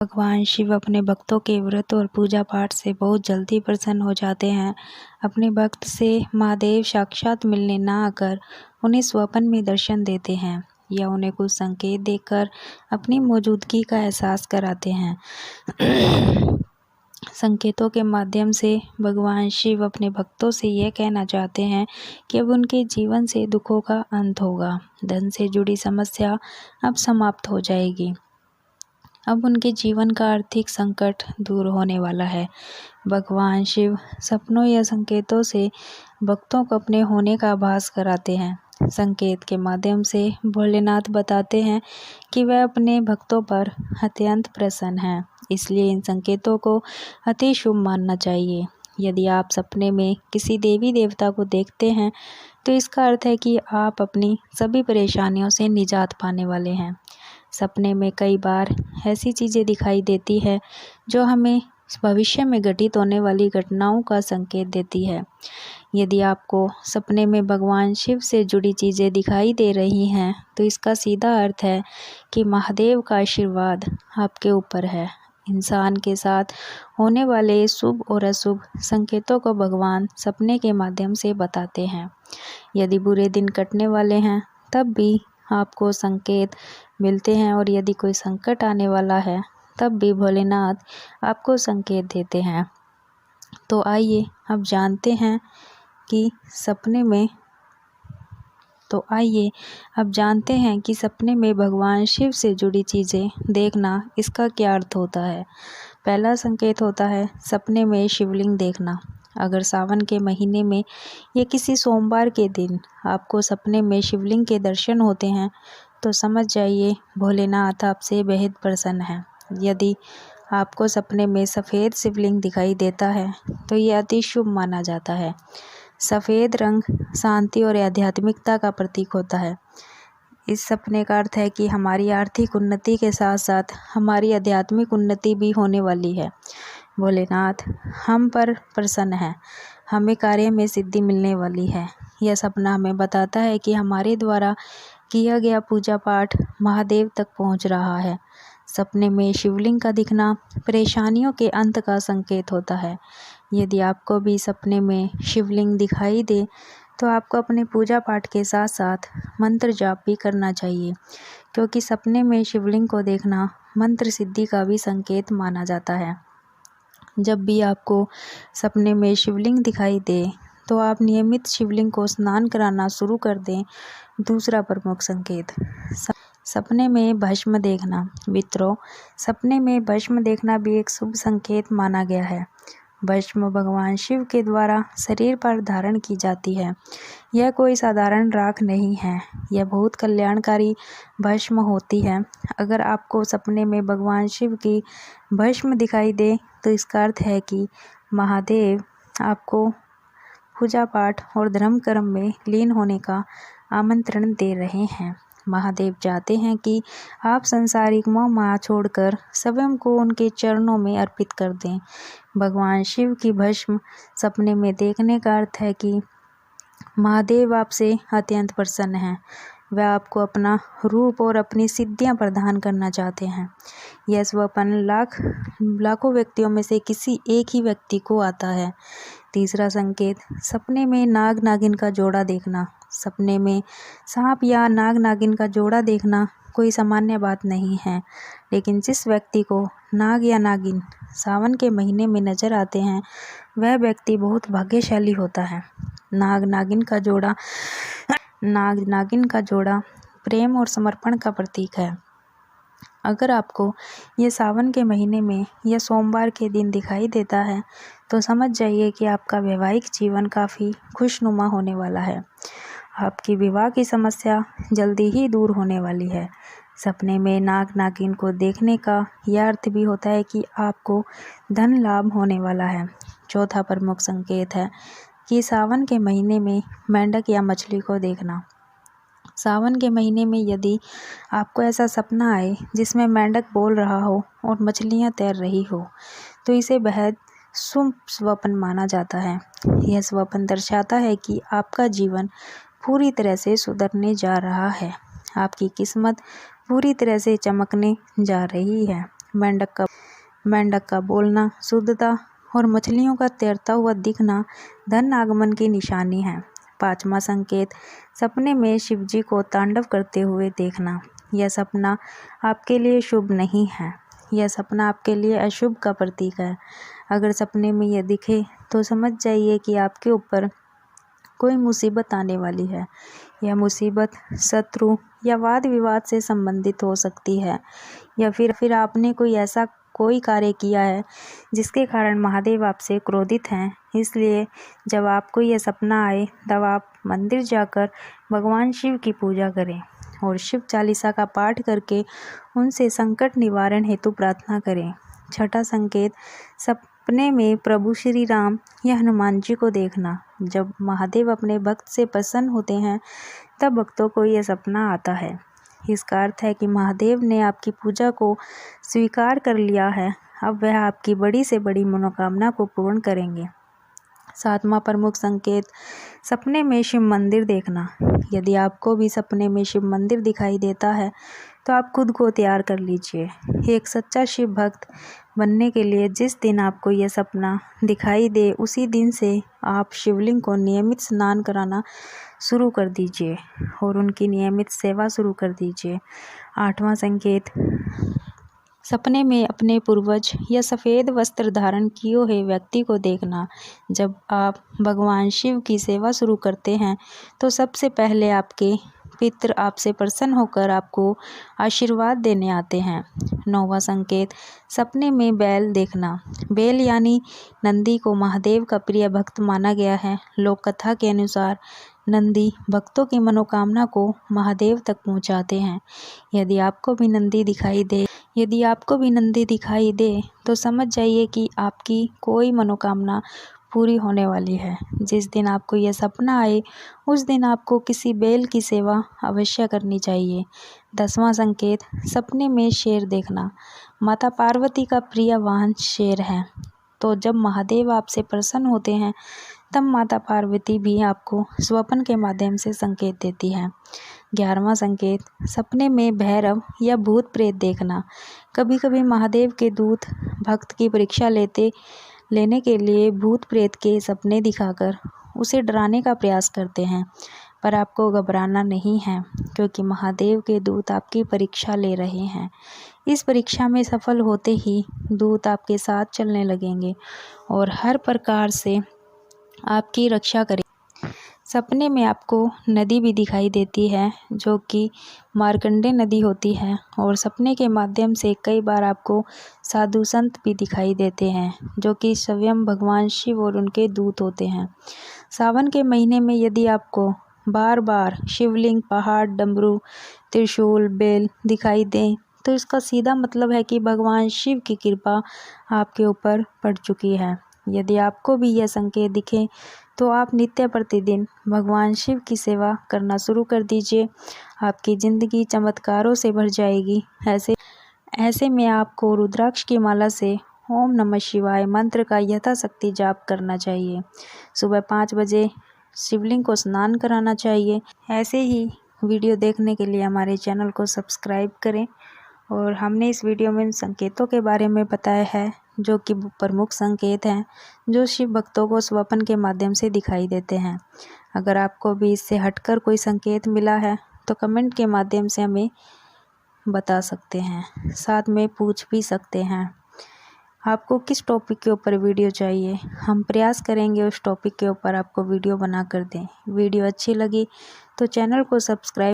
भगवान शिव अपने भक्तों के व्रत और पूजा पाठ से बहुत जल्दी प्रसन्न हो जाते हैं। अपने भक्त से महादेव साक्षात मिलने न आकर उन्हें स्वप्न में दर्शन देते हैं या उन्हें कुछ संकेत देकर अपनी मौजूदगी का एहसास कराते हैं। संकेतों के माध्यम से भगवान शिव अपने भक्तों से यह कहना चाहते हैं कि अब उनके जीवन से दुखों का अंत होगा, धन से जुड़ी समस्या अब समाप्त हो जाएगी, अब उनके जीवन का आर्थिक संकट दूर होने वाला है। भगवान शिव सपनों या संकेतों से भक्तों को अपने होने का आभास कराते हैं। संकेत के माध्यम से भोलेनाथ बताते हैं कि वह अपने भक्तों पर अत्यंत प्रसन्न हैं, इसलिए इन संकेतों को अति शुभ मानना चाहिए। यदि आप सपने में किसी देवी देवता को देखते हैं तो इसका अर्थ है कि आप अपनी सभी परेशानियों से निजात पाने वाले हैं। सपने में कई बार ऐसी चीज़ें दिखाई देती है जो हमें भविष्य में घटित होने वाली घटनाओं का संकेत देती है। यदि आपको सपने में भगवान शिव से जुड़ी चीज़ें दिखाई दे रही हैं तो इसका सीधा अर्थ है कि महादेव का आशीर्वाद आपके ऊपर है। इंसान के साथ होने वाले शुभ और अशुभ संकेतों को भगवान सपने के माध्यम से बताते हैं। यदि बुरे दिन कटने वाले हैं तब भी आपको संकेत मिलते हैं और यदि कोई संकट आने वाला है तब भी भोलेनाथ आपको संकेत देते हैं। तो आइए अब जानते हैं कि सपने में भगवान शिव से जुड़ी चीज़ें देखना इसका क्या अर्थ होता है। पहला संकेत होता है सपने में शिवलिंग देखना। अगर सावन के महीने में या किसी सोमवार के दिन आपको सपने में शिवलिंग के दर्शन होते हैं तो समझ जाइए भोलेनाथ आपसे बेहद प्रसन्न हैं। यदि आपको सपने में सफ़ेद शिवलिंग दिखाई देता है तो ये अति शुभ माना जाता है। सफ़ेद रंग शांति और आध्यात्मिकता का प्रतीक होता है। इस सपने का अर्थ है कि हमारी आर्थिक उन्नति के साथ साथ हमारी आध्यात्मिक उन्नति भी होने वाली है। भोलेनाथ हम पर प्रसन्न हैं, हमें कार्य में सिद्धि मिलने वाली है। यह सपना हमें बताता है कि हमारे द्वारा किया गया पूजा पाठ महादेव तक पहुंच रहा है। सपने में शिवलिंग का दिखना परेशानियों के अंत का संकेत होता है। यदि आपको भी सपने में शिवलिंग दिखाई दे तो आपको अपने पूजा पाठ के साथ साथ मंत्र जाप भी करना चाहिए, क्योंकि सपने में शिवलिंग को देखना मंत्र सिद्धि का भी संकेत माना जाता है। जब भी आपको सपने में शिवलिंग दिखाई दे तो आप नियमित शिवलिंग को स्नान कराना शुरू कर दें। दूसरा प्रमुख संकेत सपने में भस्म देखना। मित्रों, सपने में भस्म देखना भी एक शुभ संकेत माना गया है। भस्म भगवान शिव के द्वारा शरीर पर धारण की जाती है। यह कोई साधारण राख नहीं है, यह बहुत कल्याणकारी भस्म होती है। अगर आपको सपने में भगवान शिव की भस्म दिखाई दे तो इसका अर्थ है कि महादेव आपको पूजा पाठ और धर्म कर्म में लीन होने का आमंत्रण दे रहे हैं। महादेव चाहते हैं कि आप सांसारिक मोह माया छोड़कर स्वयं को उनके चरणों में अर्पित कर दें। भगवान शिव की भस्म सपने में देखने का अर्थ है कि महादेव आपसे अत्यंत प्रसन्न हैं। वह आपको अपना रूप और अपनी सिद्धियां प्रदान करना चाहते हैं। यह स्वप्न लाखों व्यक्तियों में से किसी एक ही व्यक्ति को आता है। तीसरा संकेत सपने में नाग नागिन का जोड़ा देखना। सपने में सांप या नाग नागिन का जोड़ा देखना कोई सामान्य बात नहीं है, लेकिन जिस व्यक्ति को नाग या नागिन सावन के महीने में नजर आते हैं वह व्यक्ति बहुत भाग्यशाली होता है। नाग नागिन का जोड़ा प्रेम और समर्पण का प्रतीक है। अगर आपको ये सावन के महीने में या सोमवार के दिन दिखाई देता है तो समझ जाइए कि आपका वैवाहिक जीवन काफ़ी खुशनुमा होने वाला है। आपकी विवाह की समस्या जल्दी ही दूर होने वाली है। सपने में नाग नागिन को देखने का यह अर्थ भी होता है कि आपको धन लाभ होने वाला है। चौथा प्रमुख संकेत है कि सावन के महीने में मेंढक या मछली को देखना। सावन के महीने में यदि आपको ऐसा सपना आए जिसमें मेंढक बोल रहा हो और मछलियां तैर रही हो तो इसे बेहद शुभ स्वप्न माना जाता है। यह स्वप्न दर्शाता है कि आपका जीवन पूरी तरह से सुधरने जा रहा है। आपकी किस्मत पूरी तरह से चमकने जा रही है। मेंढक का बोलना, शुद्धता और मछलियों का तैरता हुआ दिखना धन आगमन की निशानी है। 5वां संकेत, सपने में शिवजी को तांडव करते हुए देखना। यह सपना आपके लिए शुभ नहीं है, यह सपना आपके लिए अशुभ का प्रतीक है। अगर सपने में यह दिखे तो समझ जाइए कि आपके ऊपर कोई मुसीबत आने वाली है। यह मुसीबत शत्रु या वाद विवाद से संबंधित हो सकती है, या फिर आपने कोई कार्य किया है जिसके कारण महादेव आपसे क्रोधित हैं। इसलिए जब आपको यह सपना आए तब आप मंदिर जाकर भगवान शिव की पूजा करें और शिव चालीसा का पाठ करके उनसे संकट निवारण हेतु प्रार्थना करें। 6वां संकेत, सपने में प्रभु श्री राम या हनुमान जी को देखना। जब महादेव अपने भक्त से प्रसन्न होते हैं तब भक्तों को यह सपना आता है। इसका अर्थ है कि महादेव ने आपकी पूजा को स्वीकार कर लिया है, अब वह आपकी बड़ी से बड़ी मनोकामना को पूर्ण करेंगे। 7वां प्रमुख संकेत, सपने में शिव मंदिर देखना। यदि आपको भी सपने में शिव मंदिर दिखाई देता है तो आप खुद को तैयार कर लीजिए। एक सच्चा शिव भक्त बनने के लिए जिस दिन आपको यह सपना दिखाई दे उसी दिन से आप शिवलिंग को नियमित स्नान कराना शुरू कर दीजिए और उनकी नियमित सेवा शुरू कर दीजिए। 8वां संकेत, सपने में अपने पूर्वज या सफ़ेद वस्त्र धारण किए हुए व्यक्ति को देखना। जब आप भगवान शिव की सेवा शुरू करते हैं तो सबसे पहले आपके पितृ आपसे प्रसन्न होकर आपको आशीर्वाद देने आते हैं। 9वां संकेत, सपने में बैल देखना। बैल यानी नंदी को महादेव का प्रिय भक्त माना गया है। लोक कथा के अनुसार नंदी भक्तों की मनोकामना को महादेव तक पहुंचाते हैं। यदि आपको भी नंदी दिखाई दे तो समझ जाइए कि आपकी कोई मनोकामना पूरी होने वाली है। जिस दिन आपको यह सपना आए उस दिन आपको किसी बैल की सेवा अवश्य करनी चाहिए। 10वां संकेत, सपने में शेर देखना। माता पार्वती का प्रिय वाहन शेर है, तो जब महादेव आपसे प्रसन्न होते हैं तब माता पार्वती भी आपको स्वप्न के माध्यम से संकेत देती है। 11वां संकेत, सपने में भैरव या भूत प्रेत देखना। कभी कभी महादेव के दूत भक्त की परीक्षा लेने के लिए भूत प्रेत के सपने दिखाकर उसे डराने का प्रयास करते हैं, पर आपको घबराना नहीं है क्योंकि महादेव के दूत आपकी परीक्षा ले रहे हैं। इस परीक्षा में सफल होते ही दूत आपके साथ चलने लगेंगे और हर प्रकार से आपकी रक्षा करें। सपने में आपको नदी भी दिखाई देती है जो कि मार्कंडे नदी होती है, और सपने के माध्यम से कई बार आपको साधु संत भी दिखाई देते हैं जो कि स्वयं भगवान शिव और उनके दूत होते हैं। सावन के महीने में यदि आपको बार बार शिवलिंग, पहाड़, डमरू, त्रिशूल, बेल दिखाई दें तो इसका सीधा मतलब है कि भगवान शिव की कृपा आपके ऊपर पड़ चुकी है। यदि आपको भी यह संकेत दिखे तो आप नित्य प्रतिदिन भगवान शिव की सेवा करना शुरू कर दीजिए। आपकी ज़िंदगी चमत्कारों से भर जाएगी। ऐसे में आपको रुद्राक्ष की माला से ओम नमः शिवाय मंत्र का यथाशक्ति जाप करना चाहिए। सुबह 5 बजे शिवलिंग को स्नान कराना चाहिए। ऐसे ही वीडियो देखने के लिए हमारे चैनल को सब्सक्राइब करें। और हमने इस वीडियो में संकेतों के बारे में बताया है जो कि प्रमुख संकेत हैं जो शिव भक्तों को स्वप्न के माध्यम से दिखाई देते हैं। अगर आपको भी इससे हटकर कोई संकेत मिला है तो कमेंट के माध्यम से हमें बता सकते हैं, साथ में पूछ भी सकते हैं आपको किस टॉपिक के ऊपर वीडियो चाहिए। हम प्रयास करेंगे उस टॉपिक के ऊपर आपको वीडियो बना कर दें। वीडियो अच्छी लगी तो चैनल को सब्सक्राइब